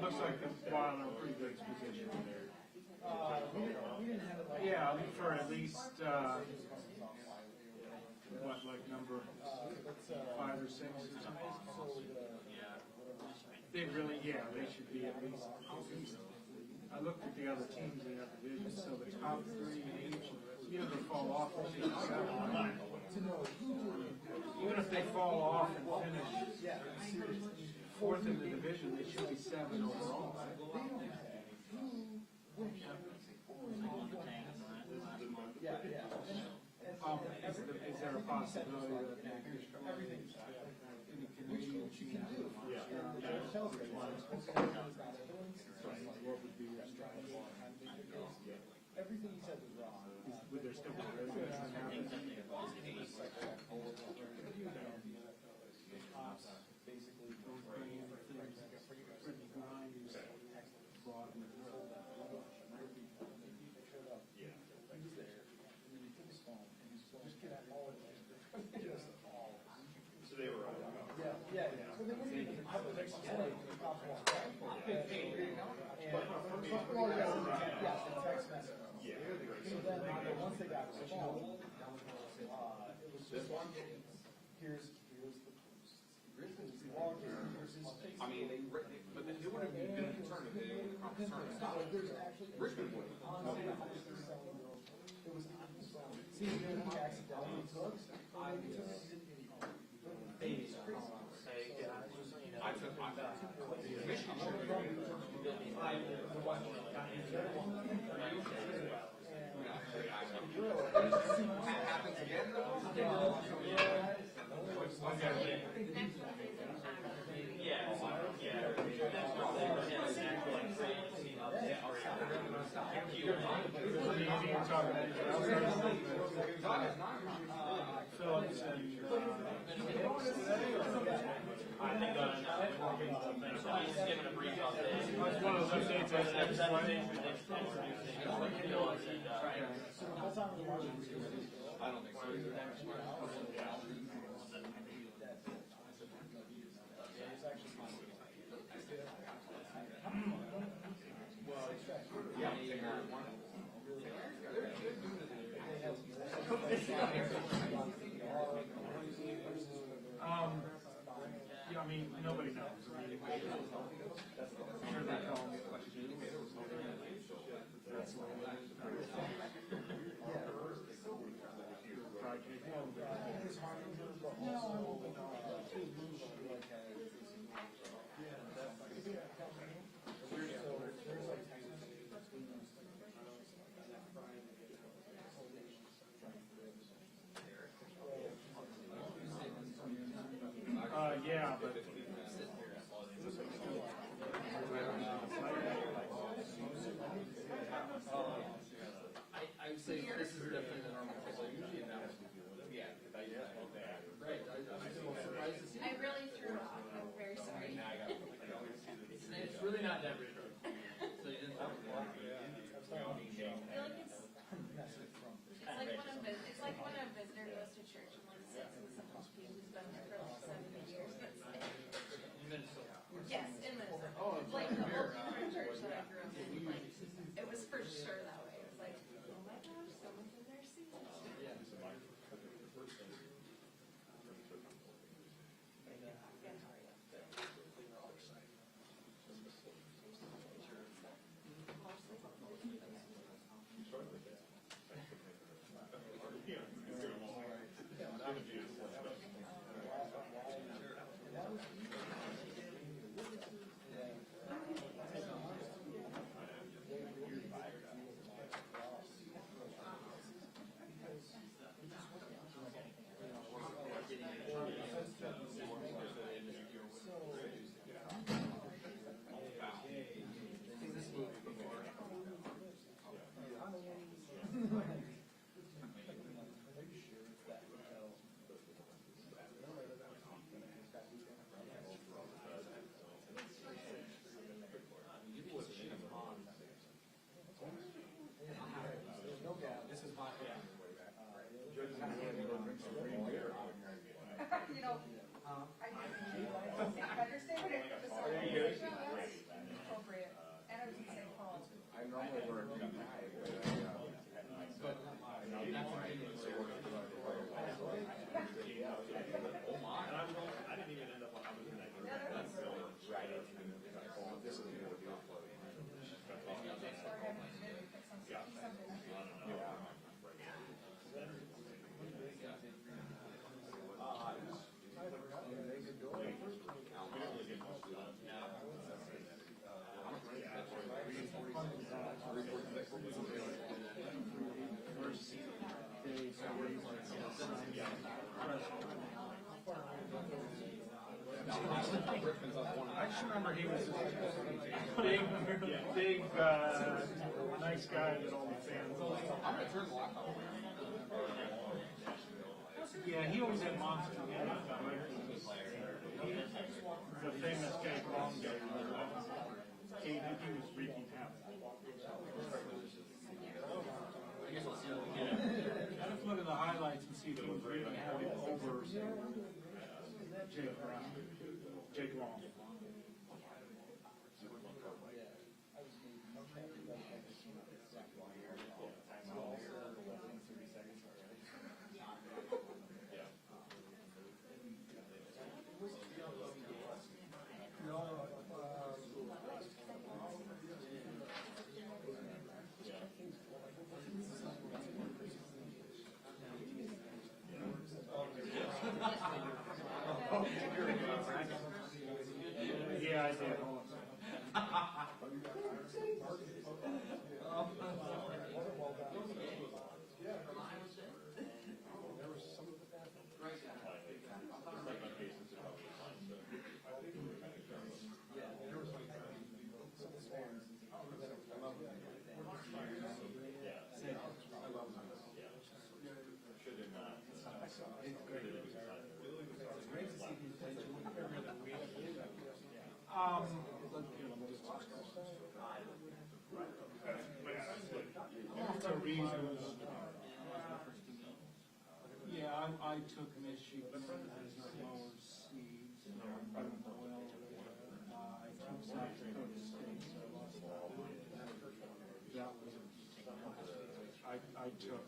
Looks like the Wild are in pretty good position there. Yeah, for at least what, like number 5 or 6 or something. They really, they should be at least. I looked at the other teams in that division, so the top 3 in each, even if they fall off, even if they fall off and finish 4th in the division, they should be 7 overall. Is there a possibility that any Canadian team what would be your strategy? Everything he said was wrong. Would there still be basically so they were yeah. So they wouldn't even have the next play. Text message. So then once they got the phone, it was just here's the log, here's his face. I mean, but then it would have been a concern if they would have concerned. Richmond would. It was on his phone. See, he accidentally took. I took my Michigan. That happens again, though? Phillips and I think he's given a brief update. one of those updates I said. I don't think so. I mean, nobody knows. I mean, I'm sure they call me questions. That's why yeah, but I would say this is definitely the normal. Usually that was right. I was surprised to see. I really I just remember he was a big, nice guy that all the fans loved. Yeah, he always had monster. The famous Jake Long guy. He was wreaking havoc. Let's look at the highlights and see if he was wreaking havoc over Jake Long. Yeah, I did. For reasons. Yeah, I took Michigan as lower seeds. I took South Dakota State. That was I took.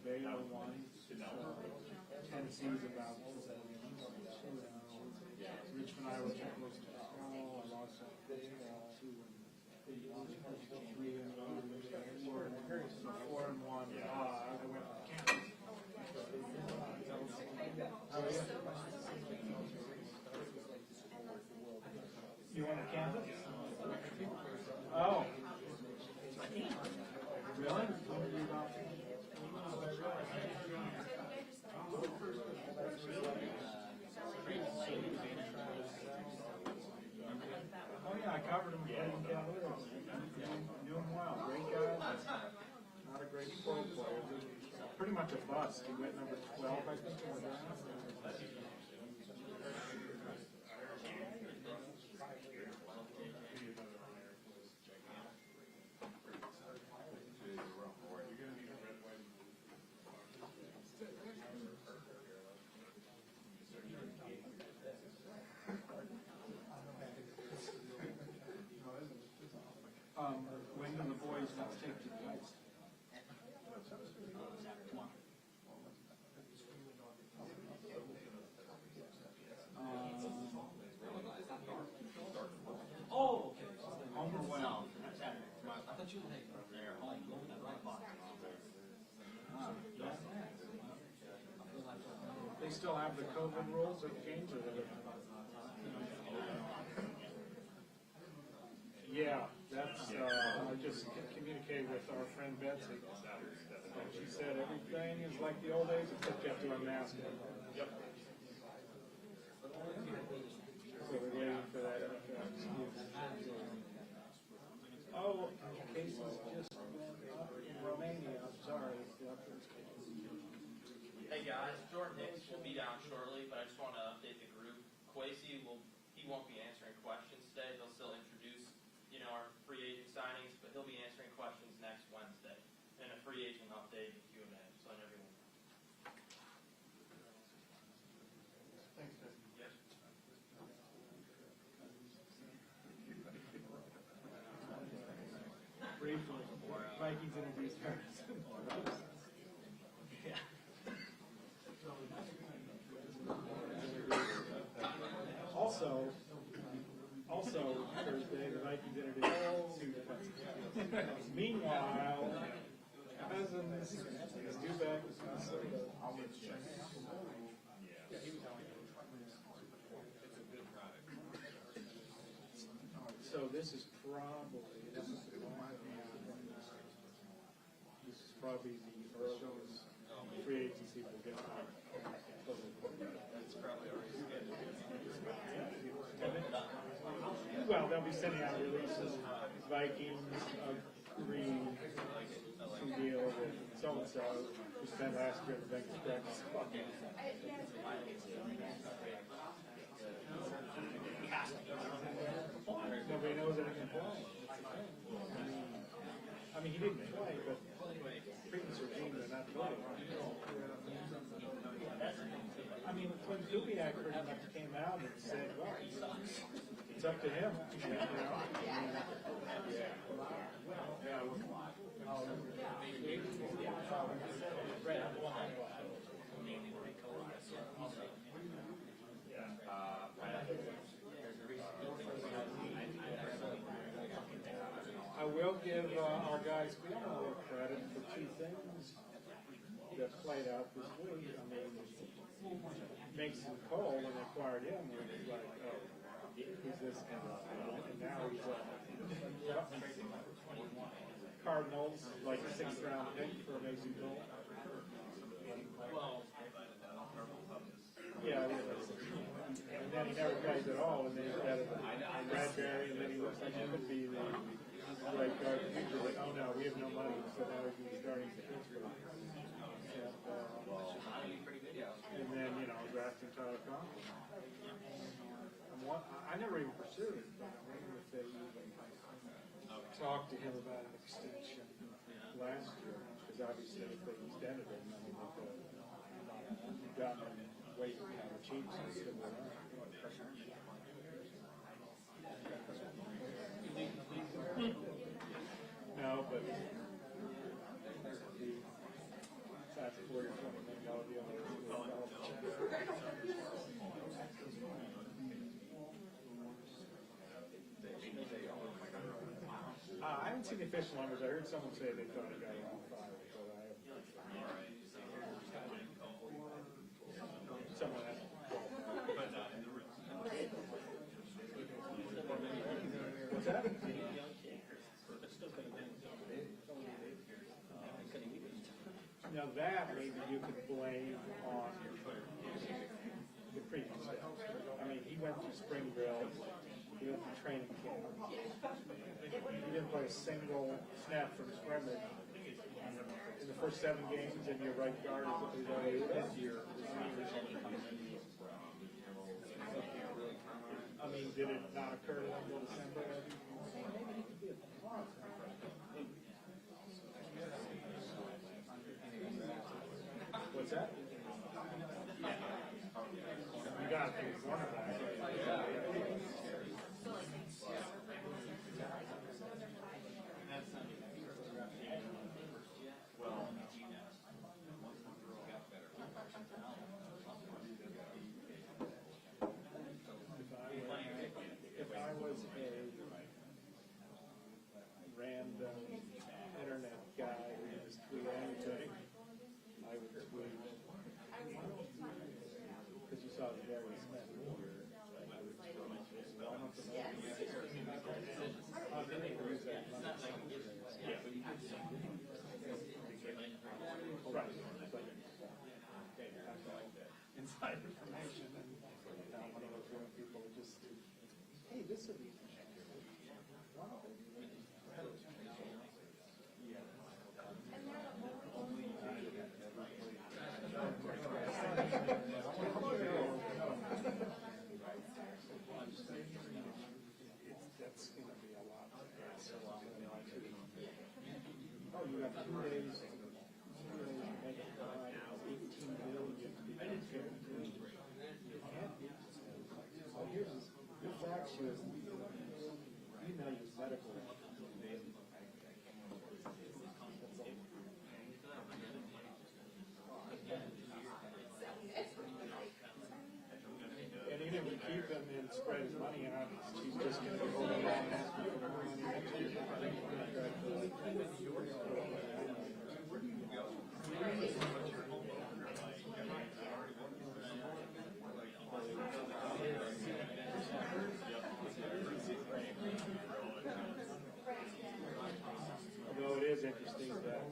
Baylor won. Tennessee's about. Richmond, Iowa, close to small. I lost that 4-1. I went to Kansas. You went to Kansas? Oh. Really? Oh yeah, I covered him in Cavaliers. Knew him well. Great guy. Not a great pro player. Pretty much a bust. He went number 12, I think, in the draft. When do the boys let's take to the ice? Oh, okay. Home or well? I thought you were taking their home. They still have the COVID rules of games or whatever? Yeah, that's, I just communicated with our friend Betsy. And she said everything is like the old days, except you have to unmask it. Yep. So we're waiting for that. Oh, cases just in Romania, I'm sorry. Hey guys, Jordan Hicks will be down shortly, but I just want to update the group. Kwesi he won't be answering questions today. He'll still introduce, our free agent signings, but he'll be answering questions next Wednesday. And a free agent update and Q&A, so let everyone know. Thanks, Ted. Yes. Briefly, Vikings introduced Harrison. Also, Thursday, the Vikings introduced two defenses. Meanwhile, Cousins is due back with Minnesota. So this is probably, probably the earliest free agency will get on. It's probably already scheduled. Well, they'll be sending out releases. Vikings agree to deal with so-and-so who spent last year in the Vegas practice. Nobody knows that he can play. I mean, he didn't play, but previous regime did not play. I mean, when Kubiak pretty much came out and said, well, it's up to him. You know? I will give our guys Cleveland credit for two things that played out this week. I mean, Mason Cole, when they acquired him, was like, oh, who's this? And now he's Cardinals, like a 6th round pick for Mason Cole. Yeah, and then he never plays at all, and then he had a Bradbury, and then he looks like he could be the right guard future, but oh no, we have no money, so now he's starting to Pittsburgh. And then, you know, drafting Tyler Conklin. I never even pursued it, but I wonder if they even talked to him about an extension last year, because obviously if they extended him, I mean, they could have gotten him way kind of cheap, so he still went on. No, but that's a $40 or $20 million deal. I haven't seen the official numbers. I heard someone say they thought he got around 5, but I haven't. Someone asked. What's that? Now that maybe you could blame on the previous day. I mean, he went through spring drill, he went through training camp. He didn't play a single snap from scrimmage in the first 7 games, and your right guard is already this year. I mean, did it not occur until December? Maybe he could be a plus. What's that? You got to pick one of them. If I was a random internet guy who just tweet anything, I would tweet, because you saw the various men. Right. Inside information, and one of those young people would just, hey, this would be. That's going to be a lot. Oh, you have 2 days. 2 days make it by 18 million. Oh, here's your fact shows email your medical. And even if you keep him and spread his money out, he's just going to be holding on and asking for more money next year. Although it is interesting that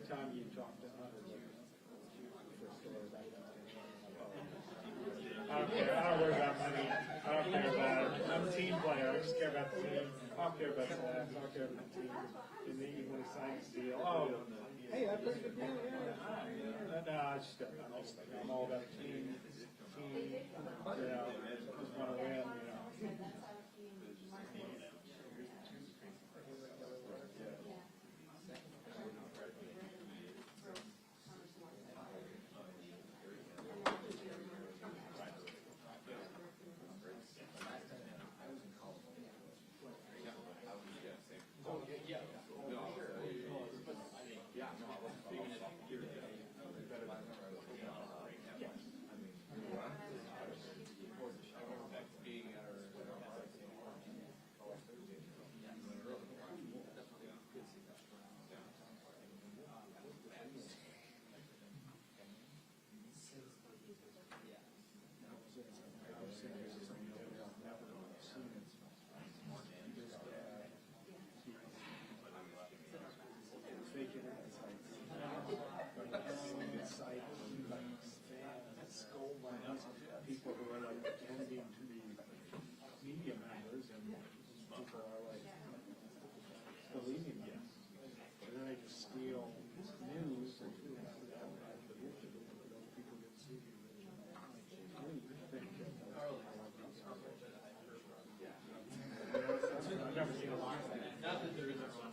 time you talk to Hunter, for a story about that. I don't care. I don't worry about money. I don't care about it. I'm a team player. I just care about the team. I don't care about stats. I don't care about the team. And then when he signs the deal, oh, hey, that's a pretty good deal. Yeah. No, I just don't. I'm all about the team. Team. You know, just want to win. You know. People who are like pretending to be media members, and people are like believing them, and then they just steal news and people get sued. I've never seen a lot of that. Not that there isn't one.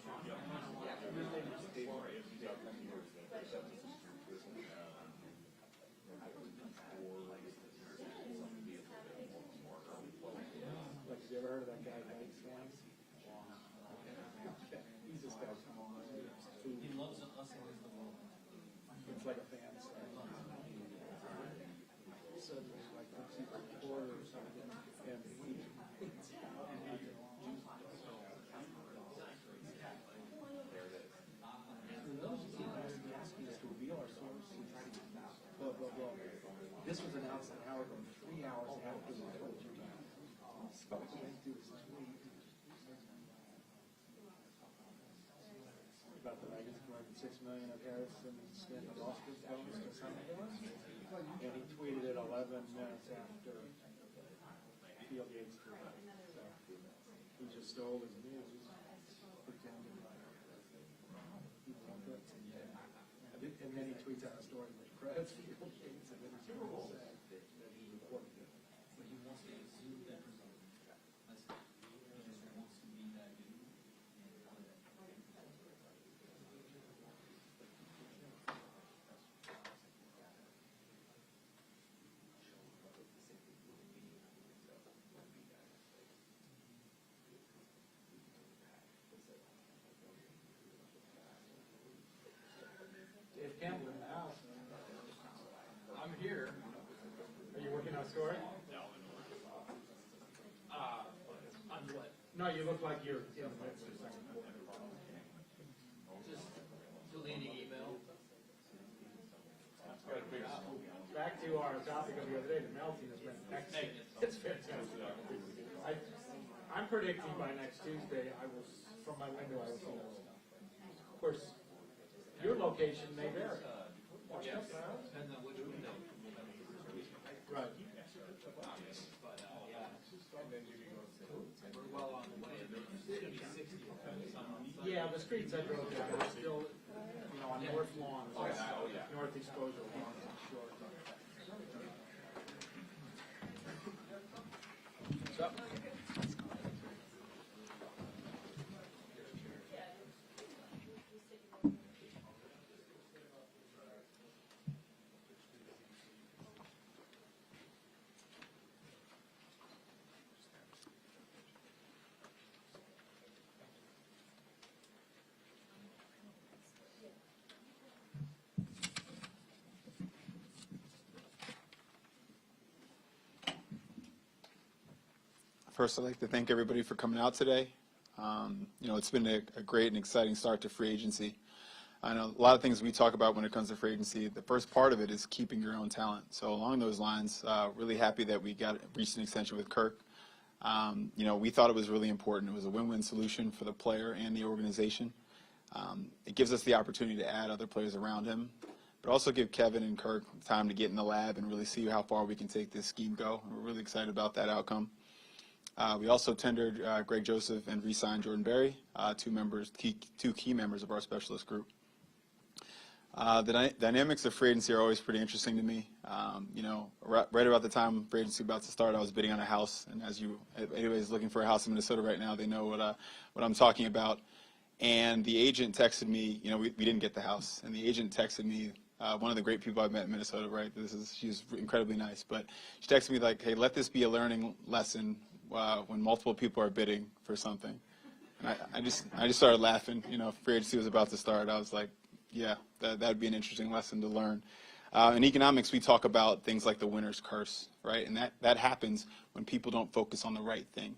You ever heard of that guy, Hicks? He's this guy from he loves us. It's like a fan site. So there's like a reporter or something, and asking us to reveal our source and try to get blah blah blah. This was announced an hour ago, 3 hours after we told you. About the Vikings collected $6 million of Harrison Smith and Austin bonus to sign him, and he tweeted it 11 minutes after Field Yates threw it. So he just stole his news, pretending like he loved it, and then he tweets out a story that credits Field Yates, and then he's going to say that he reported it. But he wants to assume that. Dave Campbell in the house. I'm here. Are you working on a story? On what? No, you look like you're in the midst of something. Just deleting email. Back to our topic of the other day, the melting has been excellent. It's fantastic. I'm predicting by next Tuesday, from my window, I will see it. Of course, your location may vary. Yeah, depends on which window. Right. But, we're well on the way. It's going to be 60. Yeah, the streets I drove down are still, on North Lawn, North Exposure Lawn, short. So, First, I'd like to thank everybody for coming out today. It's been a great and exciting start to free agency. I know a lot of things we talk about when it comes to free agency. The first part of it is keeping your own talent. So along those lines, really happy that we reached an extension with Kirk. We thought it was really important. It was a win-win solution for the player and the organization. It gives us the opportunity to add other players around him, but also give Kevin and Kirk time to get in the lab and really see how far we can take this scheme go. We're really excited about that outcome. We also tendered Greg Joseph and re-signed Jordan Berry, two key members of our specialist group. The dynamics of free agency are always pretty interesting to me. Right about the time free agency about to start, I was bidding on a house, and anybody's looking for a house in Minnesota right now, they know what I'm talking about. And the agent texted me, we didn't get the house, and the agent texted me, one of the great people I've met in Minnesota, right? She's incredibly nice, but she texted me like, hey, let this be a learning lesson when multiple people are bidding for something. And I just started laughing. Free agency was about to start. I was like, yeah, that would be an interesting lesson to learn. In economics, we talk about things like the winner's curse, right? And that happens when people don't focus on the right thing.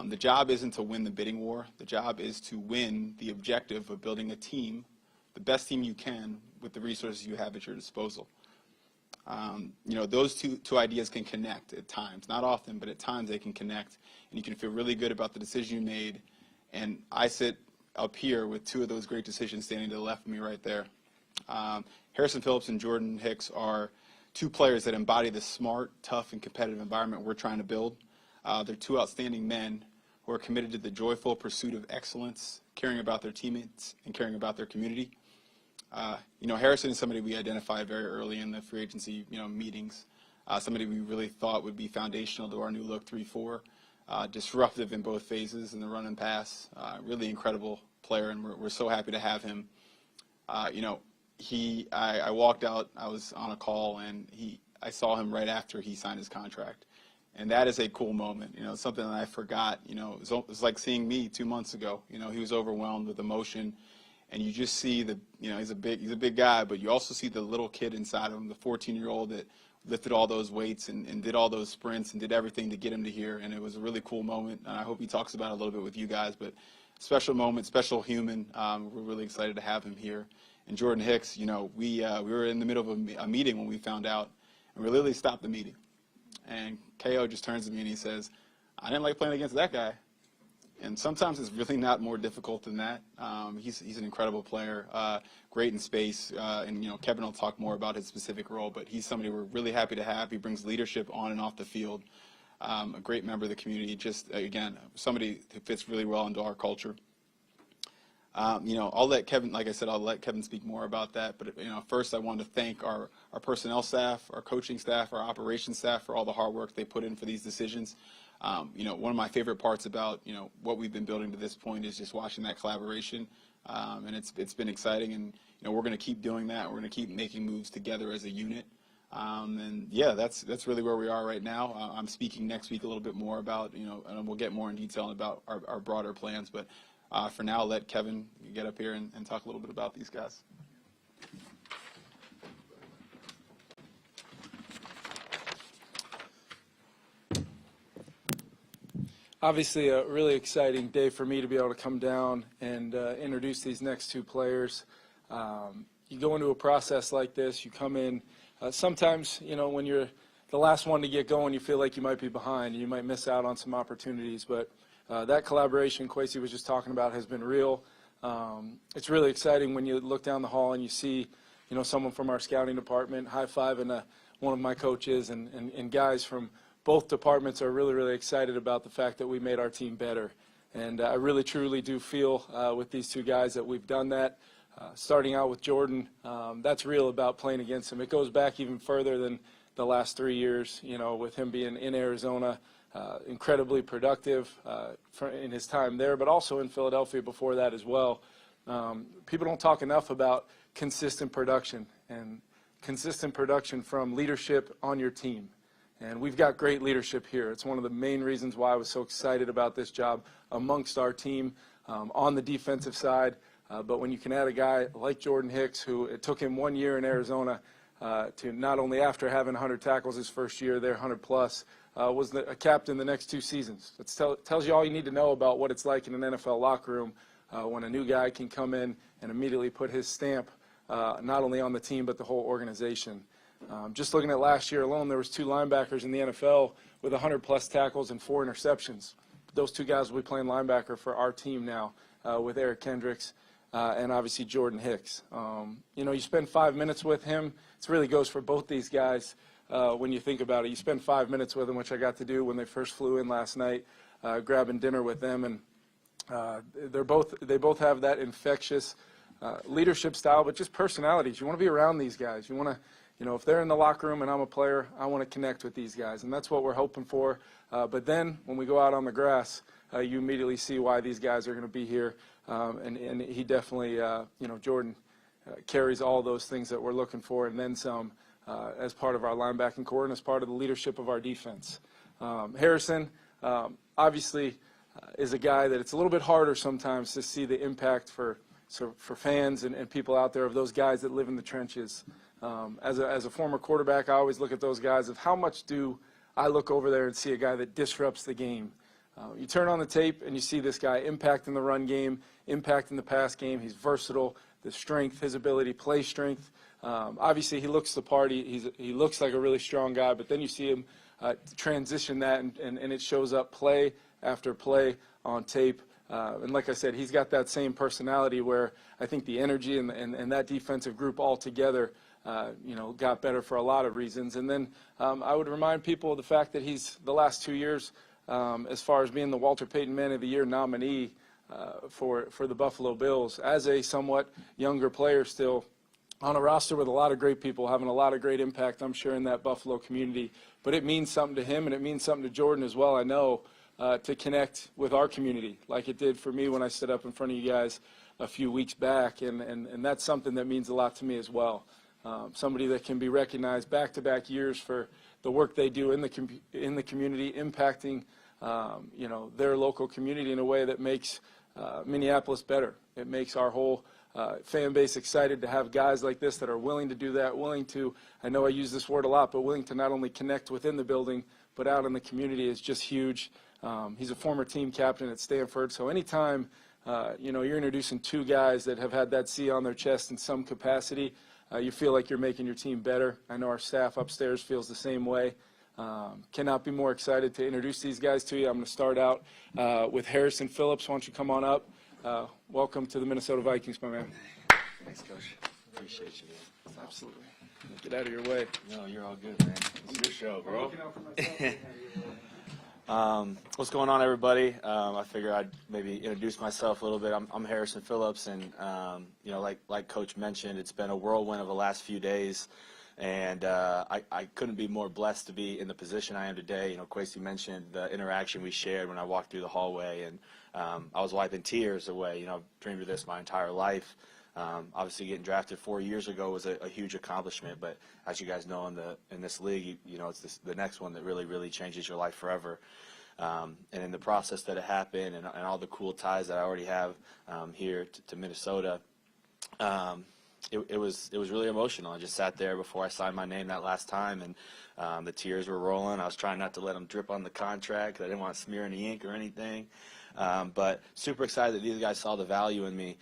The job isn't to win the bidding war. The job is to win the objective of building a team, the best team you can, with the resources you have at your disposal. Those two ideas can connect at times. Not often, but at times they can connect. And you can feel really good about the decision you made. And I sit up here with two of those great decisions standing to the left of me right there. Harrison Phillips and Jordan Hicks are two players that embody the smart, tough, and competitive environment we're trying to build. They're two outstanding men who are committed to the joyful pursuit of excellence, caring about their teammates, and caring about their community. Harrison is somebody we identified very early in the free agency, meetings. Somebody we really thought would be foundational to our new look 3-4, disruptive in both phases in the run and pass. Really incredible player, and we're so happy to have him. I walked out. I was on a call, and I saw him right after he signed his contract, and that is a cool moment. Something that I forgot. It was like seeing me 2 months ago. He was overwhelmed with emotion. And you just see he's a big guy, but you also see the little kid inside of him, the 14-year-old that lifted all those weights and did all those sprints and did everything to get him to here. And it was a really cool moment. And I hope he talks about it a little bit with you guys. But special moment, special human. We're really excited to have him here. And Jordan Hicks, we were in the middle of a meeting when we found out, and we literally stopped the meeting. And KO just turns to me and he says, "I didn't like playing against that guy." And sometimes it's really not more difficult than that. He's an incredible player, great in space. And Kevin will talk more about his specific role, but he's somebody we're really happy to have. He brings leadership on and off the field. A great member of the community. Just again, somebody who fits really well into our culture. I'll let Kevin, like I said, I'll let Kevin speak more about that. But first I want to thank our personnel staff, our coaching staff, our operations staff for all the hard work they put in for these decisions. One of my favorite parts about, what we've been building to this point is just watching that collaboration. And it's been exciting, and, we're going to keep doing that. We're going to keep making moves together as a unit. And yeah, that's really where we are right now. I'm speaking next week a little bit more about, and we'll get more in detail about our broader plans. But for now, I'll let Kevin get up here and talk a little bit about these guys. Obviously, a really exciting day for me to be able to come down and introduce these next two players. You go into a process like this, you come in. Sometimes, when you're the last one to get going, you feel like you might be behind. You might miss out on some opportunities. But that collaboration Kwesi was just talking about has been real. It's really exciting when you look down the hall and you see, someone from our scouting department high-fiving one of my coaches and guys from both departments are really, really excited about the fact that we made our team better. And I really, truly do feel with these two guys that we've done that. Starting out with Jordan, that's real about playing against him. It goes back even further than the last 3 years, with him being in Arizona, incredibly productive in his time there, but also in Philadelphia before that as well. People don't talk enough about consistent production and consistent production from leadership on your team. And we've got great leadership here. It's one of the main reasons why I was so excited about this job amongst our team on the defensive side. But when you can add a guy like Jordan Hicks, who it took him 1 year in Arizona to not only after having 100 tackles his first year there, 100 plus, was a captain the next 2 seasons. It tells you all you need to know about what it's like in an NFL locker room when a new guy can come in and immediately put his stamp not only on the team but the whole organization. Just looking at last year alone, there was 2 linebackers in the NFL with 100-plus tackles and 4 interceptions. Those 2 guys will be playing linebacker for our team now with Eric Kendricks. and obviously Jordan Hicks. You spend 5 minutes with him. It really goes for both these guys when you think about it. You spend 5 minutes with them, which I got to do when they first flew in last night, grabbing dinner with them, and they both have that infectious leadership style, but just personalities. You want to be around these guys. You want to, if they're in the locker room and I'm a player, I want to connect with these guys, and that's what we're hoping for. But then when we go out on the grass, you immediately see why these guys are going to be here, and he definitely, Jordan carries all those things that we're looking for, and then some, as part of our linebacking core and as part of the leadership of our defense. Harrison, obviously, is a guy that it's a little bit harder sometimes to see the impact for fans and people out there of those guys that live in the trenches. As a former quarterback, I always look at those guys of how much do I look over there and see a guy that disrupts the game. You turn on the tape and you see this guy impacting the run game, impacting the pass game. He's versatile, the strength, his ability, play strength. Obviously, he looks the part. He looks like a really strong guy, but then you see him transition that, and it shows up play after play on tape. And like I said, he's got that same personality where I think the energy and that defensive group all together, got better for a lot of reasons. And then I would remind people of the fact that he's the last 2 years, as far as being the Walter Payton Man of the Year nominee for the Buffalo Bills, as a somewhat younger player still, on a roster with a lot of great people, having a lot of great impact, I'm sure, in that Buffalo community. But it means something to him, and it means something to Jordan as well, I know, to connect with our community, like it did for me when I stood up in front of you guys a few weeks back. And that's something that means a lot to me as well. Somebody that can be recognized back-to-back years for the work they do in the community, impacting their local community in a way that makes Minneapolis better. It makes our whole fan base excited to have guys like this that are willing to do that, willing to, I know I use this word a lot, but willing to not only connect within the building, but out in the community is just huge. He's a former team captain at Stanford, so anytime you're introducing two guys that have had that C on their chest in some capacity, you feel like you're making your team better. I know our staff upstairs feels the same way. Cannot be more excited to introduce these guys to you. I'm going to start out with Harrison Phillips. Why don't you come on up? Welcome to the Minnesota Vikings, my man. Thanks, Coach. Appreciate you, man. Absolutely. Get out of your way. No, you're all good, man. It's your show, bro. What's going on, everybody? I figured I'd maybe introduce myself a little bit. I'm Harrison Phillips, and like Coach mentioned, it's been a whirlwind of the last few days, and I couldn't be more blessed to be in the position I am today. Kwesi mentioned the interaction we shared when I walked through the hallway, and I was wiping tears away. I've dreamed of this my entire life. Obviously, getting drafted 4 years ago was a huge accomplishment, but as you guys know, in this league, it's the next one that really changes your life forever. And in the process that it happened, and all the cool ties that I already have here to Minnesota, it was really emotional. I just sat there before I signed my name that last time, and the tears were rolling. I was trying not to let them drip on the contract because I didn't want to smear any ink or anything. But super excited that these guys saw the value in me.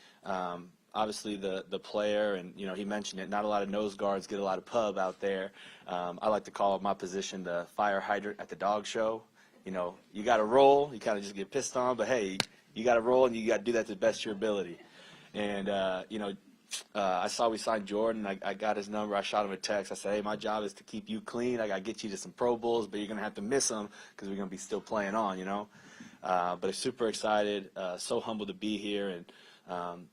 Obviously, the player, and he mentioned it, not a lot of nose guards get a lot of pub out there. I like to call my position the fire hydrant at the dog show. You got to roll. You kind of just get pissed on, but hey, you got to roll, and you got to do that to the best of your ability. And I saw we signed Jordan. I got his number. I shot him a text. I said, hey, my job is to keep you clean. I got to get you to some Pro Bowls, but you're going to have to miss them because we're going to be still playing on, But I'm super excited, so humbled to be here, and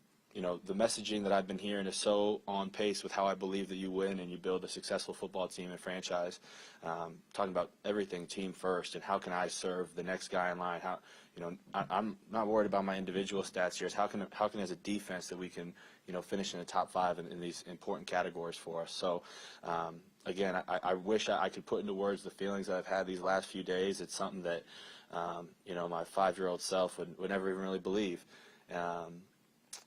the messaging that I've been hearing is so on pace with how I believe that you win and you build a successful football team and franchise. Talking about everything team first, and how can I serve the next guy in line? I'm not worried about my individual stats here. It's how can as a defense that we can finish in the top 5 in these important categories for us. So again, I wish I could put into words the feelings that I've had these last few days. It's something that my 5-year-old self would never even really believe.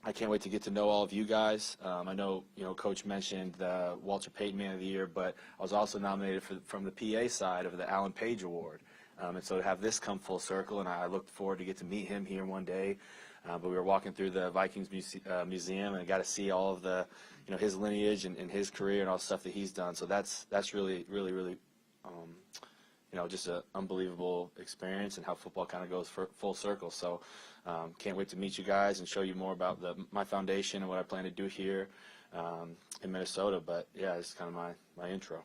I can't wait to get to know all of you guys. I know, Coach mentioned the Walter Payton Man of the Year, but I was also nominated from the PA side of the Alan Page Award. And so to have this come full circle, and I look forward to get to meet him here one day. But we were walking through the Vikings museum, and I got to see all of the, his lineage and his career and all the stuff that he's done. So that's really just an unbelievable experience, and how football kind of goes full circle. So Can't wait to meet you guys and show you more about my foundation and what I plan to do here in Minnesota. But yeah, it's kind of my intro.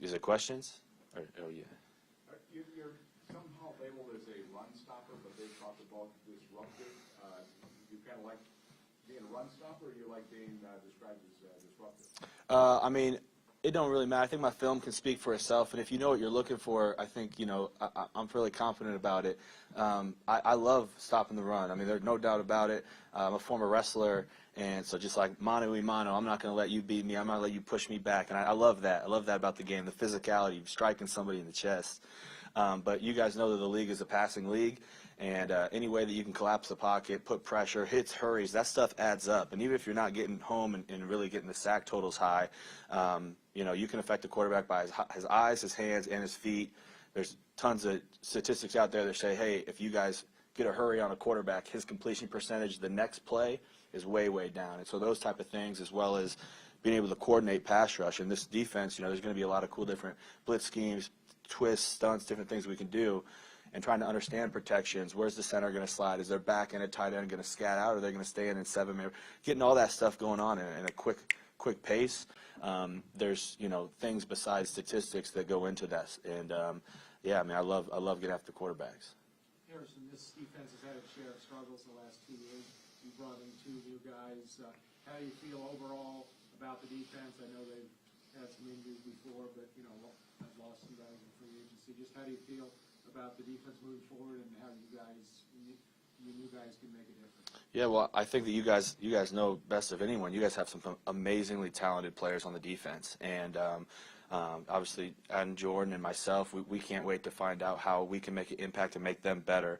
Is it questions? Oh yeah. You're somehow labeled as a run stopper, but they talk about disruptive. You kind of like being a run stopper, or you like being described as disruptive? I mean, it don't really matter. I think my film can speak for itself, and if you know what you're looking for, I think, I'm fairly confident about it. I love stopping the run. I mean, there's no doubt about it. I'm a former wrestler, and so just like mano a mano, I'm not going to let you beat me. I'm not going to let you push me back, and I love that. I love that about the game, the physicality, striking somebody in the chest. But you guys know that the league is a passing league, and any way that you can collapse the pocket, put pressure, hits, hurries, that stuff adds up. And even if you're not getting home and really getting the sack totals high, you can affect the quarterback by his eyes, his hands, and his feet. There's tons of statistics out there that say, hey, if you guys get a hurry on a quarterback, his completion percentage the next play is way, way down. And so those type of things, as well as being able to coordinate pass rush. And this defense, there's going to be a lot of cool different blitz schemes, twists, stunts, different things we can do, and trying to understand protections. Where's the center going to slide? Is their back end, a tight end going to scat out, or are they going to stay in 7? Getting all that stuff going on in a quick pace. There's things besides statistics that go into that, and I love getting after quarterbacks. Harrison, this defense has had its share of struggles the last 2 years. You brought in 2 new guys. How do you feel overall about the defense? I know they've had some injuries before, but I've lost some guys in free agency. Just how do you feel about the defense moving forward, and how you new guys can make a difference? Yeah, well, I think that you guys know best of anyone. You guys have some amazingly talented players on the defense, and obviously, Adam Jordan and myself, we can't wait to find out how we can make an impact and make them better.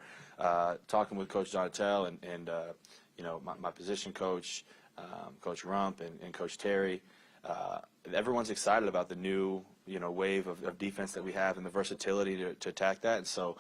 Talking with Coach Donatell and my position coach, Coach Rump and Coach Terry, everyone's excited about the new wave of defense that we have and the versatility to attack that. And so,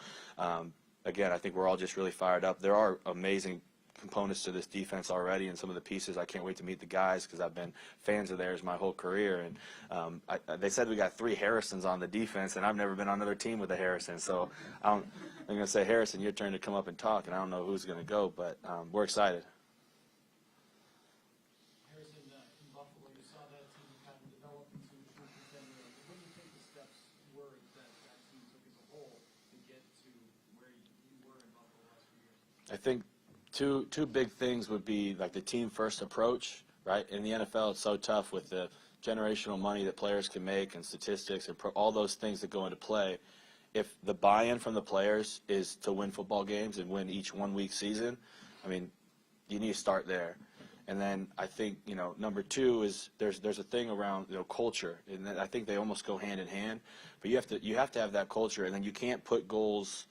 again, I think we're all just really fired up. There are amazing components to this defense already, and some of the pieces. I can't wait to meet the guys because I've been fans of theirs my whole career. And they said we got 3 Harrisons on the defense, and I've never been on another team with a Harrison. So I'm going to say, Harrison, your turn to come up and talk, and I don't know who's going to go, but we're excited. Harrison, in Buffalo, you saw that team kind of develop into a true contender. What do you think the steps were that team took as a whole to get to where you were in Buffalo last few years? I think two big things would be like the team first approach, right? In the NFL, it's so tough with the generational money that players can make and statistics and all those things that go into play. If the buy-in from the players is to win football games and win each 1-week season, I mean, you need to start there. And then I think, number 2 is there's a thing around, culture, and I think they almost go hand in hand. But you have to have that culture, and then you can't put goals.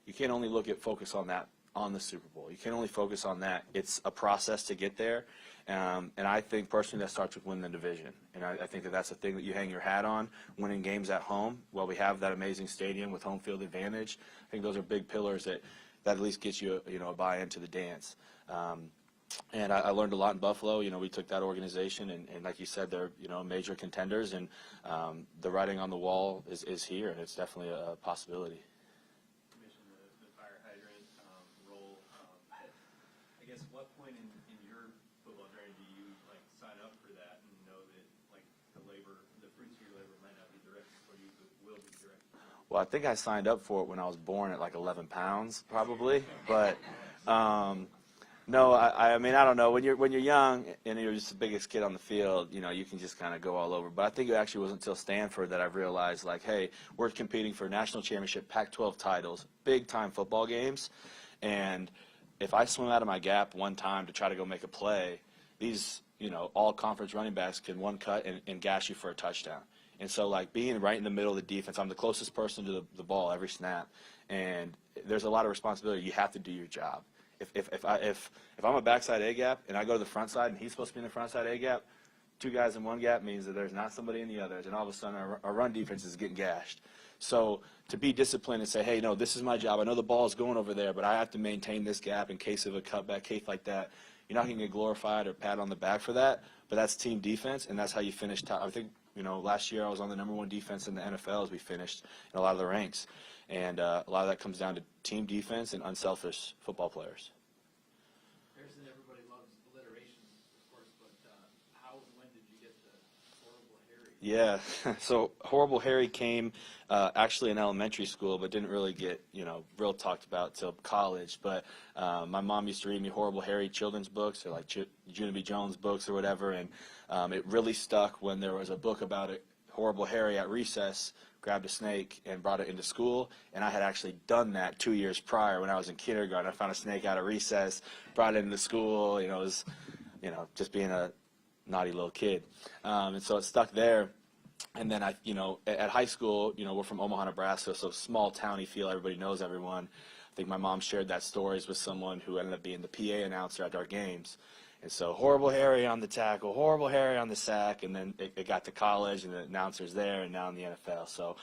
You can't only focus on that on the Super Bowl. You can't only focus on that. It's a process to get there. And I think personally that starts with winning the division. And I think that's a thing that you hang your hat on, winning games at home. Well, we have that amazing stadium with home field advantage. I think those are big pillars that at least gets you, a buy-in to the dance. And I learned a lot in Buffalo. We took that organization, and like you said, they're, major contenders, and the writing on the wall is here, and it's definitely a possibility. The fire hydrant role. I guess what point in your football journey do you sign up for that and know that the fruits of your labor might not be direct, or you will be direct? Well, I think I signed up for it when I was born at 11 pounds, probably, but. No, I mean, I don't know. When you're young and you're just the biggest kid on the field, you can just kind of go all over. But I think it actually wasn't until Stanford that I realized, hey, we're competing for national championship, Pac-12 titles, big-time football games. And if I swim out of my gap one time to try to go make a play, these, all-conference running backs can one cut and gash you for a touchdown. And so, being right in the middle of the defense, I'm the closest person to the ball every snap. And there's a lot of responsibility. You have to do your job. If I'm a backside A gap and I go to the front side and he's supposed to be in the front side A gap, 2 guys in one gap means that there's not somebody in the others, and all of a sudden our run defense is getting gashed. So to be disciplined and say, hey, no, this is my job. I know the ball is going over there, but I have to maintain this gap in case of a cutback, case like that. You're not going to get glorified or pat on the back for that, but that's team defense, and that's how you finish top. I think, last year I was on the #1 defense in the NFL as we finished in a lot of the ranks. And a lot of that comes down to team defense and unselfish football players. Harrison, everybody loves alliteration, of course, but how and when did you get the Horrible Harry? Yeah, so Horrible Harry came actually in elementary school, but didn't really get, real talked about till college. But my mom used to read me Horrible Harry children's books, or like Junie B. Jones books or whatever, and it really stuck when there was a book about it. Horrible Harry at recess grabbed a snake and brought it into school, and I had actually done that 2 years prior when I was in kindergarten. I found a snake out of recess, brought it into school. It was, just being a naughty little kid, and so it stuck there. And then at high school, we're from Omaha, Nebraska, so small towny feel. Everybody knows everyone. I think my mom shared that stories with someone who ended up being the PA announcer at our games. And so Horrible Harry on the tackle, Horrible Harry on the sack, and then it got to college, and the announcer's there, and now in the NFL. So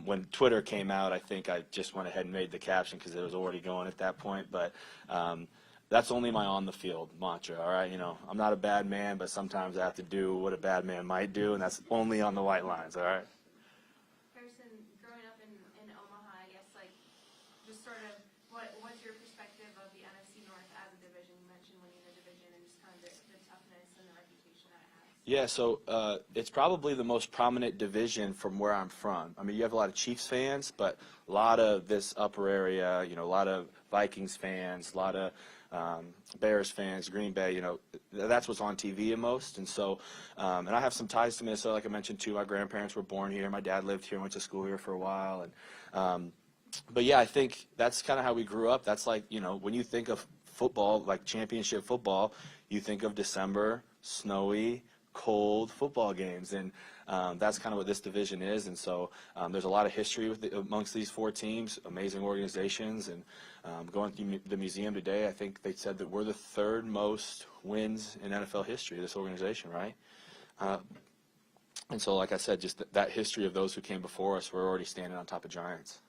when Twitter came out, I think I just went ahead and made the caption because it was already going at that point. But that's only my on-the-field mantra, all right? I'm not a bad man, but sometimes I have to do what a bad man might do, and that's only on the white lines, all right? Harrison, growing up in Omaha, I guess, just sort of, what's your perspective of the NFC North as a division? You mentioned winning the division and just kind of the toughness and the reputation that it has. Yeah, so it's probably the most prominent division from where I'm from. I mean, you have a lot of Chiefs fans, but a lot of this upper area, a lot of Vikings fans, a lot of Bears fans, Green Bay, that's what's on TV most. And so, and I have some ties to Minnesota, like I mentioned too. My grandparents were born here. My dad lived here, went to school here for a while. And, but yeah, I think that's kind of how we grew up. That's like, when you think of football, like championship football, you think of December, snowy, cold football games. And that's kind of what this division is. And so there's a lot of history amongst these four teams, amazing organizations. And going through the museum today, I think they said that we're the third most wins in NFL history, this organization, right? And so, like I said, just that history of those who came before us, we're already standing on top of giants.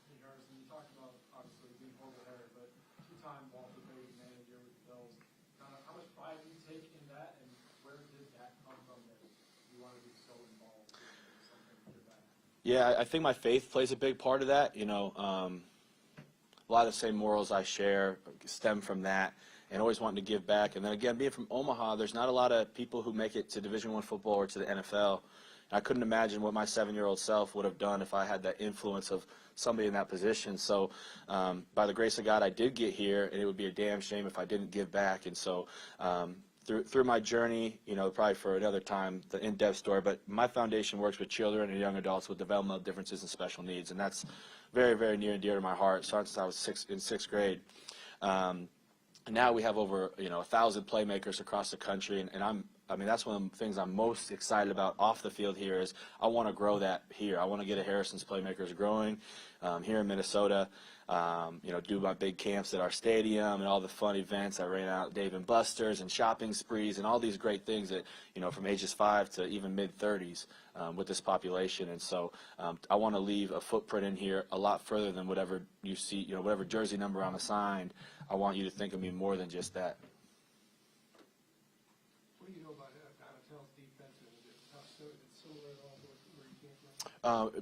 Hey, Harrison, you talked about, obviously, being Horrible Harry, but two-time Walter Payton manager with the Bills. How much pride do you take in that, and where did that come from that you want to be so involved in something like that? Yeah, I think my faith plays a big part of that. A lot of the same morals I share stem from that, and always wanting to give back. And then again, being from Omaha, there's not a lot of people who make it to Division I football or to the NFL. I couldn't imagine what my 7-year-old self would have done if I had that influence of somebody in that position. So by the grace of God, I did get here, and it would be a damn shame if I didn't give back. And so through my journey, probably for another time, the in-depth story, but my foundation works with children and young adults with developmental differences and special needs, and that's very, very near and dear to my heart. Started since I was in sixth grade. And now we have over 1,000 playmakers across the country, and that's one of the things I'm most excited about off the field here is I want to grow that here. I want to get a Harrison's Playmakers growing here in Minnesota. Do my big camps at our stadium and all the fun events. I ran out Dave and Buster's and shopping sprees and all these great things that, from ages 5 to even mid-30s with this population. And so I want to leave a footprint in here a lot further than whatever you see, whatever jersey number I'm assigned. I want you to think of me more than just that. What do you know about Donatello's defense? Is it similar at all to where you came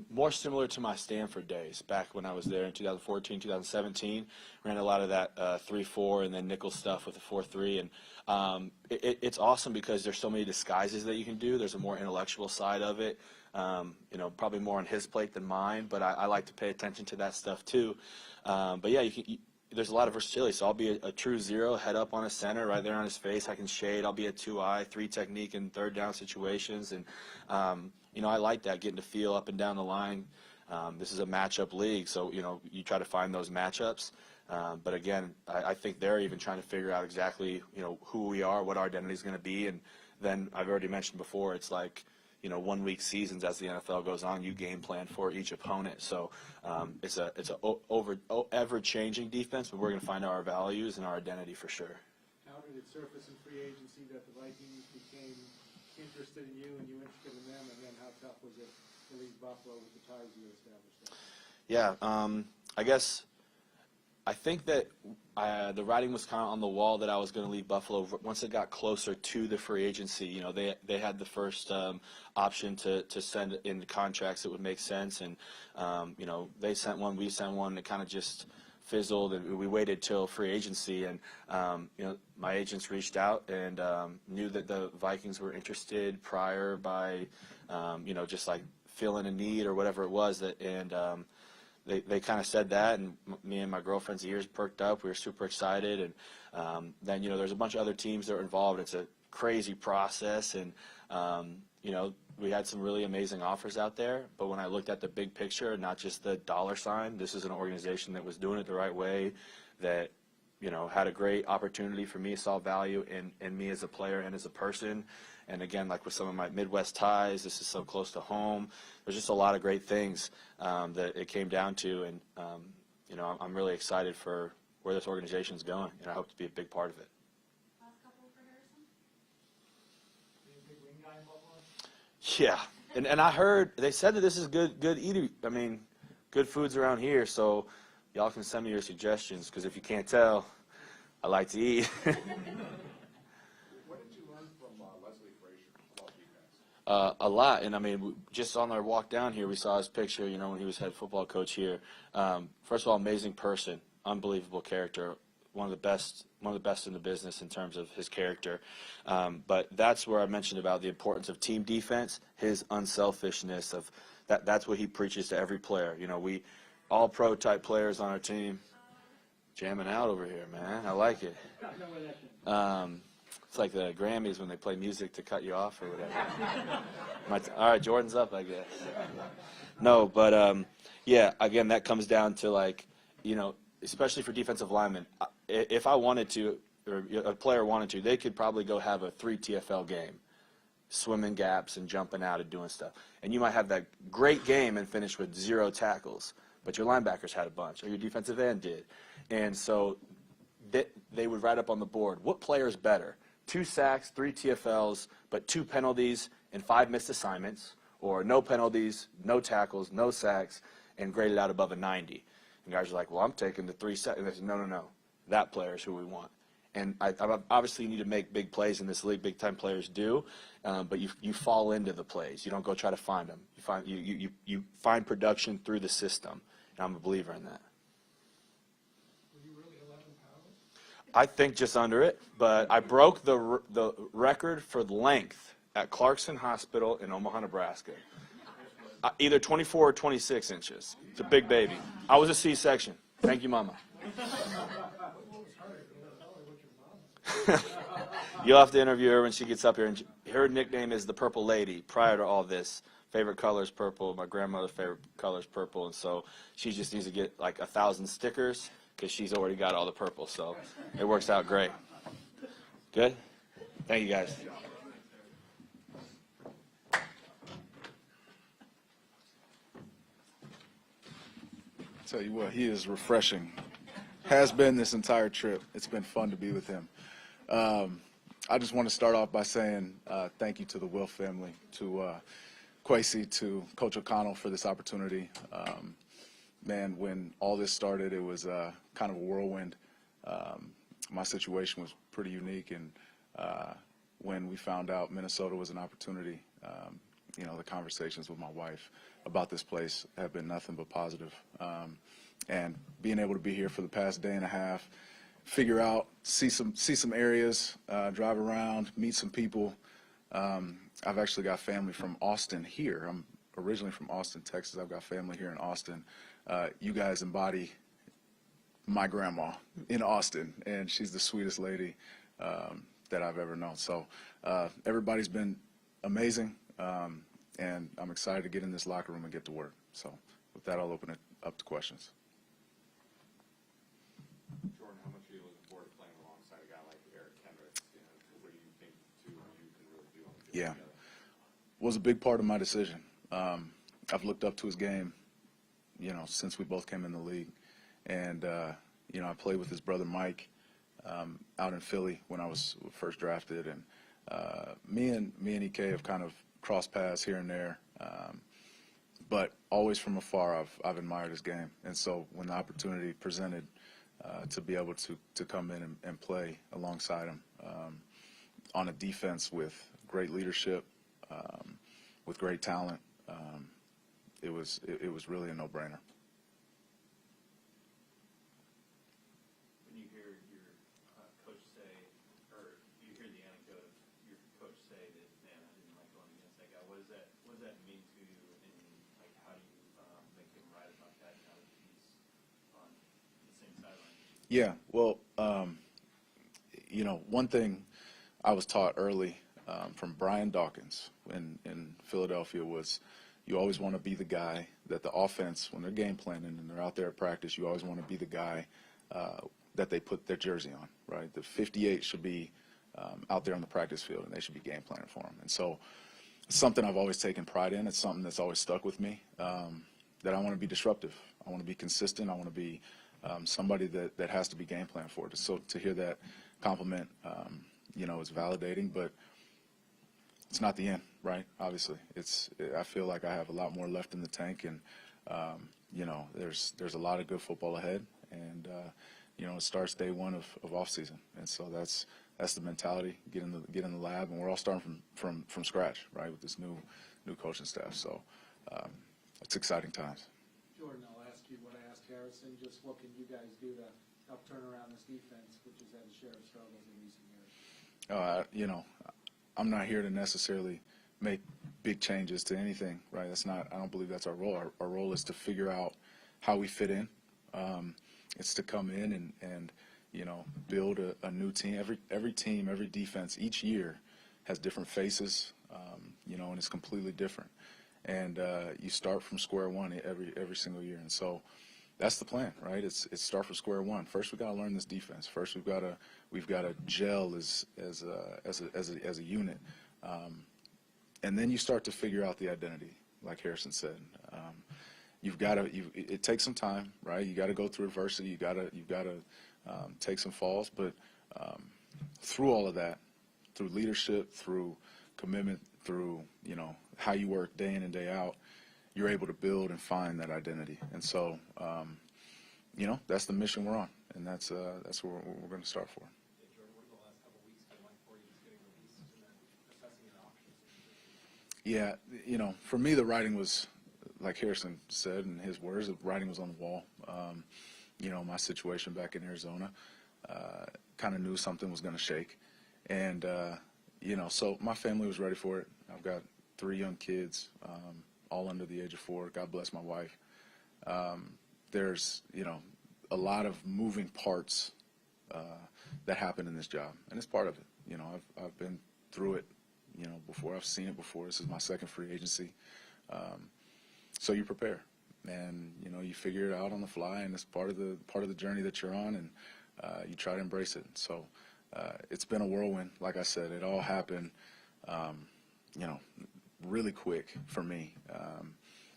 from? More similar to my Stanford days, back when I was there in 2014, 2017. Ran a lot of that 3-4 and then nickel stuff with the 4-3. And it's awesome because there's so many disguises that you can do. There's a more intellectual side of it, probably more on his plate than mine, but I like to pay attention to that stuff too. But yeah, there's a lot of versatility. So I'll be a true zero, head up on a center, right there on his face. I can shade. I'll be a 2-eye, 3 technique in third down situations. And, I like that, getting to feel up and down the line. This is a matchup league, so, you try to find those matchups. But again, I think they're even trying to figure out exactly, who we are, what our identity is going to be. And then I've already mentioned before, it's like, 1 week seasons as the NFL goes on, you game plan for each opponent. So it's a ever changing defense, but we're going to find our values and our identity for sure. How did it surface in free agency that the Vikings became interested in you and you interested in them, and then how tough was it to leave Buffalo with the ties you established there? Yeah, I guess I think that the writing was kind of on the wall that I was going to leave Buffalo once it got closer to the free agency. You know, they had the first option to send in the contracts that would make sense, and you know, they sent one, we sent one. It kind of just fizzled, and we waited till free agency, and you know, my agents reached out and knew that the Vikings were interested prior by you know, just like filling a need or whatever it was that, and they kind of said that, and me and my girlfriend's ears perked up. We were super excited, and then, you know, there's a bunch of other teams that are involved. It's a crazy process, and you know, we had some really amazing offers out there, but when I looked at the big picture, not just the dollar sign, this is an organization that was doing it the right way, that, you know, had a great opportunity for me, saw value in me as a player and as a person. And again, like with some of my Midwest ties, this is so close to home. There's just a lot of great things that it came down to, and you know, I'm really excited for where this organization is going, and I hope to be a big part of it. Last couple for Harrison. Yeah, and I heard they said that this is good eating. I mean, good foods around here. So y'all can send me your suggestions, because if you can't tell, I like to eat. What did you learn from Leslie Frazier about defense? A lot, and I mean, just on our walk down here, we saw his picture. You know, when he was head football coach here. First of all, amazing person, unbelievable character, one of the best in the business in terms of his character. But that's where I mentioned about the importance of team defense, his unselfishness of that. That's what he preaches to every player. You know, we all pro type players on our team. Jamming out over here, man. I like it. It's like the Grammys when they play music to cut you off or whatever. All right, Jordan's up, I guess. No, but yeah, again, that comes down to, like, you know, especially for defensive linemen, if I wanted to, or a player wanted to, they could probably go have a 3 TFL game, swimming gaps and jumping out and doing stuff. And you might have that great game and finish with 0 tackles, but your linebackers had a bunch, or your defensive end did. And so they would write up on the board, what player is better? 2 sacks, 3 TFLs, but 2 penalties and 5 missed assignments, or no penalties, no tackles, no sacks, and graded out above a 90. And guys are like, well, I'm taking the 3 sacks. And they said, no. That player is who we want. And I obviously, you need to make big plays in this league. Big-time players do. But you fall into the plays. You don't go try to find them. You find production through the system. And I'm a believer in that. Were you really 11 pounds? I think just under it, but I broke the record for length at Clarkson Hospital in Omaha, Nebraska. Either 24 or 26 inches. It's a big baby. I was a C-section. Thank you, Mama. You'll have to interview her when she gets up here. And her nickname is the Purple Lady. Prior to all this, favorite color is purple. My grandmother's favorite color is purple, and so she just needs to get like 1,000 stickers because she's already got all the purple. So it works out great. Good. Thank you, guys. Tell you what, he is refreshing. Has been this entire trip. It's been fun to be with him. I just want to start off by saying thank you to the Wilf family, to Kwesi, to Coach O'Connell for this opportunity. Man, when all this started, it was kind of a whirlwind. My situation was pretty unique, and when we found out Minnesota was an opportunity, you know, the conversations with my wife about this place have been nothing but positive. And being able to be here for the past day and a half, figure out, see some areas, drive around, meet some people. I've actually got family from Austin here. I'm originally from Austin, Texas. I've got family here in Austin. You guys embody my grandma in Austin, and she's the sweetest lady that I've ever known. So everybody's been amazing, and I'm excited to get in this locker room and get to work. So with that, I'll open it up to questions. Jordan, how much are you looking forward to playing alongside a guy like Eric Kendricks? You know, what do you think you can really do on the field together? Was a big part of my decision. I've looked up to his game, you know, since we both came in the league. And, you know, I played with his brother Mike out in Philly when I was first drafted. And me and EK have kind of crossed paths here and there. But always from afar, I've admired his game. And so when the opportunity presented, to be able to come in and play alongside him on a defense with great leadership, with great talent. It was really a no-brainer. When you hear your coach say, or you hear the anecdote of your coach say that, man, I didn't like going against that guy, what does that mean to you, and like how do you make him right about that now that he's on the same sideline? Yeah, well, one thing I was taught early from Brian Dawkins in Philadelphia was you always want to be the guy that the offense, when they're game planning and they're out there at practice, you always want to be the guy that they put their jersey on, right? The 58 should be out there on the practice field, and they should be game planning for them. And so it's something I've always taken pride in. It's something that's always stuck with me, that I want to be disruptive. I want to be consistent. I want to be somebody that has to be game plan for it. So to hear that compliment, is validating, but it's not the end, right? Obviously, I feel like I have a lot more left in the tank, and there's a lot of good football ahead, and it starts day one of off season, and so that's the mentality. Get in the lab, and we're all starting from scratch, right, with this new coaching staff. So it's exciting times. Jordan, I'll ask you what I asked Harrison. Just what can you guys do to help turn around this defense, which has had a share of struggles in recent years? I'm not here to necessarily make big changes to anything, right? I don't believe that's our role. Our role is to figure out how we fit in. It's to come in and build a new team. Every team, every defense, each year has different faces, and it's completely different. And you start from square one every single year. And so that's the plan, right? It's start from square one. First, we've got to learn this defense. First, we've got to gel as a unit, and then you start to figure out the identity, like Harrison said. It takes some time, right? You got to go through adversity. You've got to take some falls, but through all of that, through leadership, through commitment, through how you work day in and day out, you're able to build and find that identity. And so, that's the mission we're on, and that's what we're going to start for. Yeah, for me, the writing was, like Harrison said in his words, the writing was on the wall. My situation back in Arizona, kind of knew something was going to shake. And, so my family was ready for it. I've got 3 young kids, all under the age of 4. God bless my wife. There's, a lot of moving parts that happen in this job, and it's part of it. I've been through it, before. I've seen it before. This is my second free agency. So you prepare, and you figure it out on the fly, and it's part of the journey that you're on, and you try to embrace it. So it's been a whirlwind. Like I said, it all happened, really quick for me.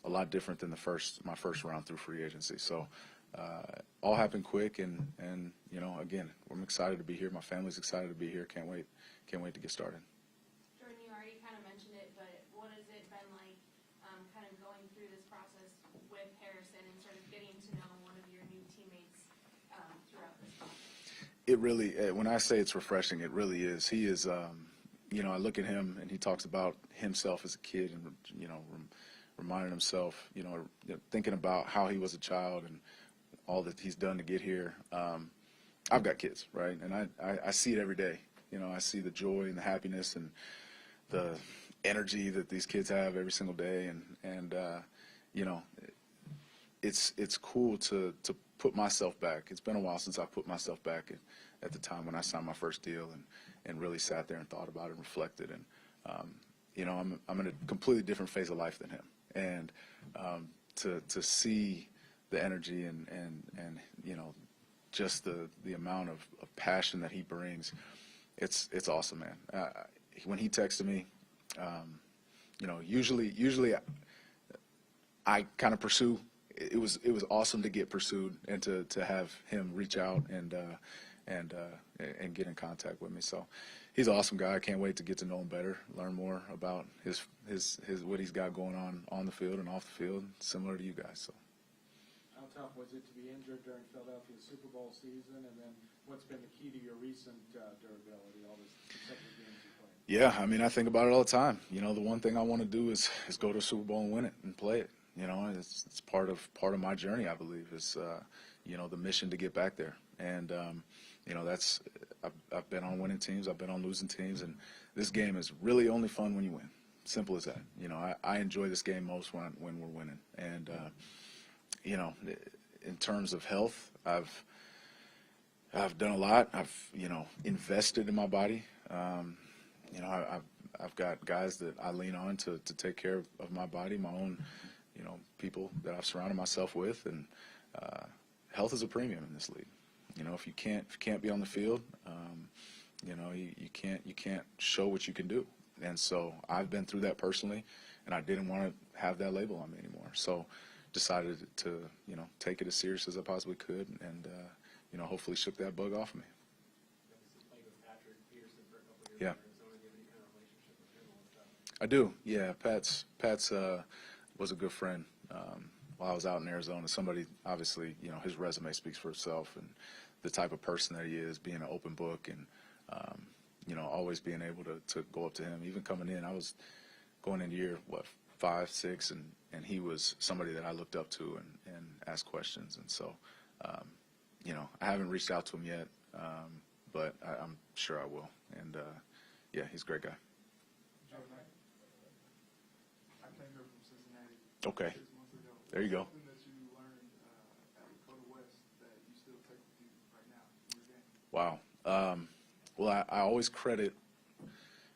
A lot different than my first round through free agency. So all happened quick, and again, I'm excited to be here. My family's excited to be here. Can't wait to get started. Jordan, you already kind of mentioned it, but what has it been like kind of going through this process with Harrison and sort of getting to know one of your new teammates throughout this process? It really, when I say it's refreshing, it really is. He is, I look at him and he talks about himself as a kid and, reminding himself, thinking about how he was a child and all that he's done to get here. I've got kids, right? And I see it every day. I see the joy and the happiness and the energy that these kids have every single day. And it's cool to put myself back. It's been a while since I put myself back at the time when I signed my first deal and really sat there and thought about it and reflected. And, I'm in a completely different phase of life than him. And to see the energy and just the amount of passion that he brings, it's awesome, man. When he texted me, usually I kind of pursue. It was awesome to get pursued and to have him reach out and get in contact with me. So he's an awesome guy. I can't wait to get to know him better, learn more about his what he's got going on the field and off the field, similar to you guys. So. tough was it to be injured during Philadelphia's Super Bowl season, and then what's been the key to your recent durability, all this consecutive games you played? Yeah, I mean, I think about it all the time. You know, the one thing I want to do is go to a Super Bowl and win it and play it. You know, it's part of my journey, I believe, is you know, the mission to get back there. And you know, I've been on winning teams, I've been on losing teams, and this game is really only fun when you win. Simple as that. You know, I enjoy this game most when we're winning. And you know, in terms of health, I've done a lot. I've, you know, invested in my body. You know, I've got guys that I lean on to take care of my body, my own, you know, people that I've surrounded myself with, and health is a premium in this league. You know, if you can't be on the field, you know, you can't show what you can do. And so I've been through that personally, and I didn't want to have that label on me anymore. So decided to, you know, take it as serious as I possibly could, and you know, hopefully shook that bug off of me. Yeah. I do. Yeah, Pat's was a good friend while I was out in Arizona. Somebody, obviously, you know, his resume speaks for itself, and the type of person that he is, being an open book, and you know, always being able to go up to him. Even coming in, I was going into year 5, 6, and he was somebody that I looked up to and asked questions. And so, you know, I haven't reached out to him yet, but I'm sure I will. And yeah, he's a great guy. I came here from Cincinnati Okay. 6 months ago. There you go. Something that you learned at Dakota West that you still take with you right now in your game? Wow. Well, I always credit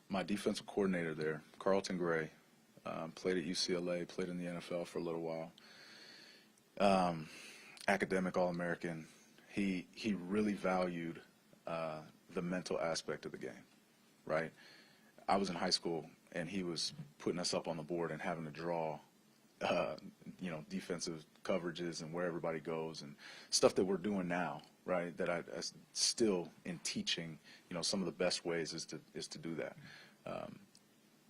my defensive coordinator there, Carlton Gray. Played at UCLA, played in the NFL for a little while. Academic All-American. He really valued the mental aspect of the game, right? I was in high school, and he was putting us up on the board and having to draw, you know, defensive coverages and where everybody goes and stuff that we're doing now, right? That I still in teaching, you know, some of the best ways is to do that.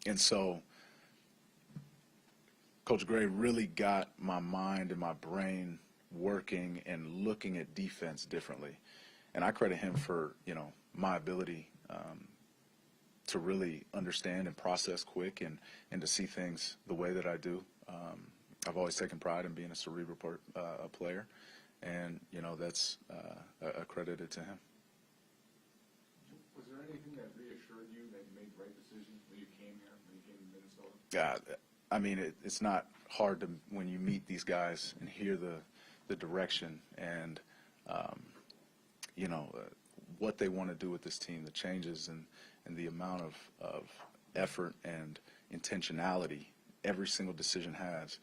And so Coach Gray really got my mind and my brain working and looking at defense differently. And I credit him for, you know, my ability to really understand and process quick and to see things the way that I do. I've always taken pride in being a cerebral player, and, you know, that's accredited to him. Was there anything that reassured you that you made the right decision when you came here, when you came to Minnesota? Yeah, I mean, it's not hard to, when you meet these guys and hear the direction and, you know, what they want to do with this team, the changes and the amount of effort and intentionality every single decision has,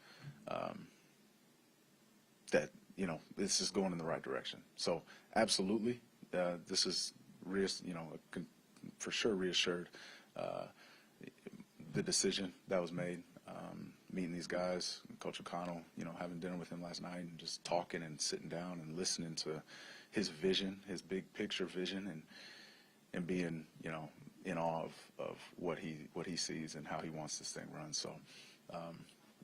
that, you know, this is going in the right direction. So absolutely, this is, you know, for sure reassured the decision that was made. Meeting these guys, Coach O'Connell, you know, having dinner with him last night and just talking and sitting down and listening to his vision, his big picture vision, and being, you know, in awe of what he sees and how he wants this thing run. So,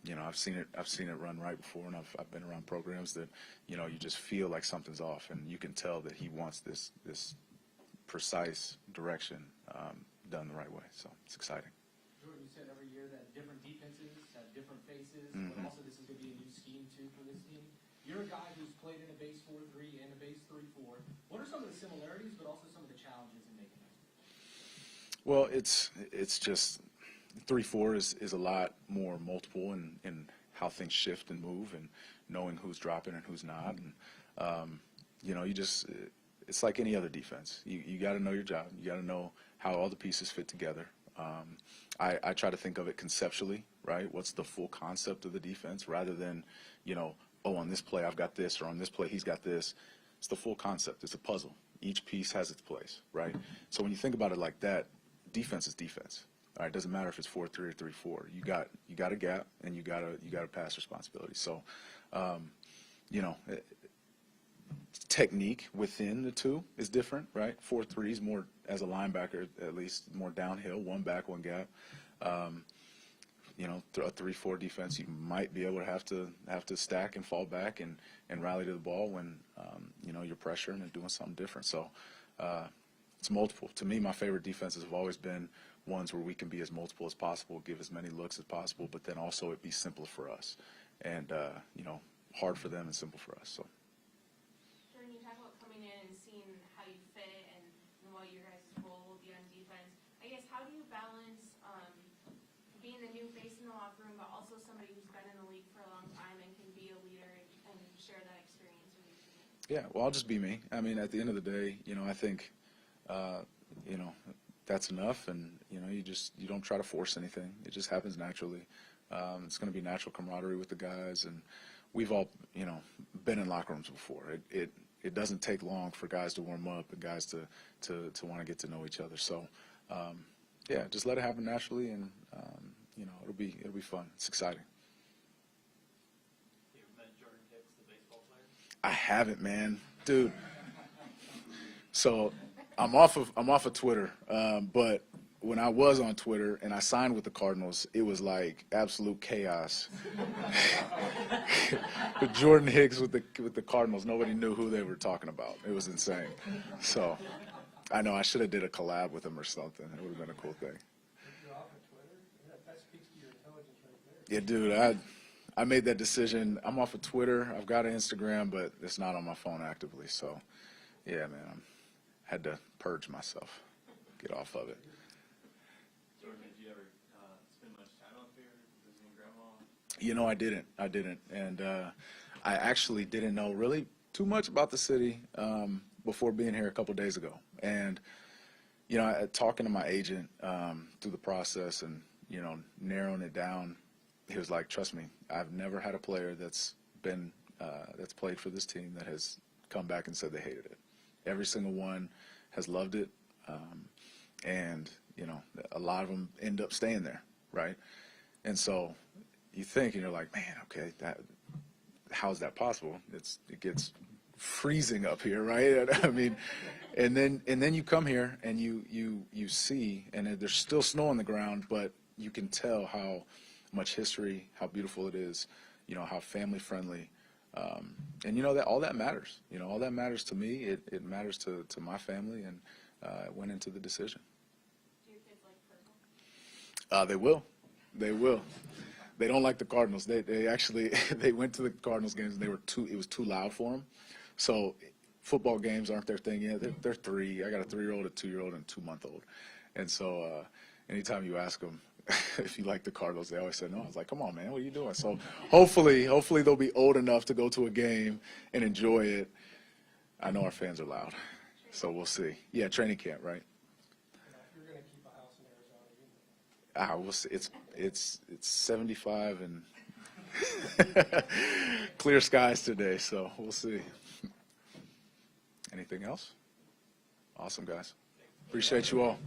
you know, I've seen it run right before, and I've been around programs that, you know, you just feel like something's off, and you can tell that he wants this precise direction done the right way. So it's exciting. Jordan, you said every year that different defenses have different faces, but also this is going to be a new scheme, too, for this team. You're a guy who's played in a base 4-3 and a base 3-4. What are some of the similarities, but also some of the challenges in making this? Well, it's just 3-4 is a lot more multiple in how things shift and move, and knowing who's dropping and who's not. And, you know, it's like any other defense. You got to know your job. You got to know how all the pieces fit together. I try to think of it conceptually, right? What's the full concept of the defense, rather than, you know, oh, on this play I've got this, or on this play he's got this. It's the full concept. It's a puzzle. Each piece has its place, right? So when you think about it like that, defense is defense. All right, it doesn't matter if it's 4-3 or 3-4. You got a gap, and you got a pass responsibility. So, you know, technique within the two is different, right? 4-3 is more, as a linebacker at least, more downhill, one back, one gap. a 3-4 defense, you might be able to have to stack and fall back and rally to the ball when you're pressuring and doing something different. So it's multiple. To me, my favorite defenses have always been ones where we can be as multiple as possible, give as many looks as possible, but then also it be simple for us and hard for them and simple for us. So. Jordan, you talk about coming in and seeing how you fit and what your guys' role will be on defense. I guess, how do you balance being the new face in the locker room, but also somebody who's been in the league for a long time and can be a leader and share that experience with your team? Yeah, well, I'll just be me. I mean, at the end of the day, I think, that's enough, and you don't try to force anything. It just happens naturally. It's going to be natural camaraderie with the guys, and we've all been in locker rooms before. It doesn't take long for guys to warm up and guys to want to get to know each other. So yeah, just let it happen naturally, and it'll be fun. It's exciting. You ever met Jordan Hicks, the baseball player? I haven't, man, dude. So I'm off of Twitter, but when I was on Twitter and I signed with the Cardinals, it was like absolute chaos. With Jordan Hicks with the Cardinals, nobody knew who they were talking about. It was insane. So I know I should have did a collab with him or something. It would have been a cool thing. You're off of Twitter? That speaks to your intelligence right there. Yeah, dude, I made that decision. I'm off of Twitter. I've got an Instagram, but it's not on my phone actively. So yeah, man, had to purge myself, get off of it. Jordan, did you ever spend much time up here visiting Grandma? I didn't. And I actually didn't know really too much about the city before being here a couple days ago. And, talking to my agent through the process and, narrowing it down, he was like, trust me, I've never had a player that's played for this team that has come back and said they hated it. Every single one has loved it. And, a lot of them end up staying there, right? And so you think, and you're like, man, okay, how's that possible? It gets freezing up here, right? I mean, and then you come here and you see, and there's still snow on the ground, but you can tell how much history, how beautiful it is, how family friendly, and that all that matters. All that matters to me. It matters to my family, and it went into the decision. Do your kids like purple? They will. They will. They don't like the Cardinals. They actually they went to the Cardinals games and it was too loud for them. So football games aren't their thing yet. They're 3. I got a 3-year-old, a 2-year-old, and a 2-month-old. And so anytime you ask them if you like the Cardinals, they always say no. I was like, come on, man, what are you doing? So hopefully they'll be old enough to go to a game and enjoy it. I know our fans are loud, so we'll see. Yeah, training camp, right? If you're going to keep a house in Arizona, We'll see. It's 75 and clear skies today, so we'll see. Anything else? Awesome, guys. Appreciate you all.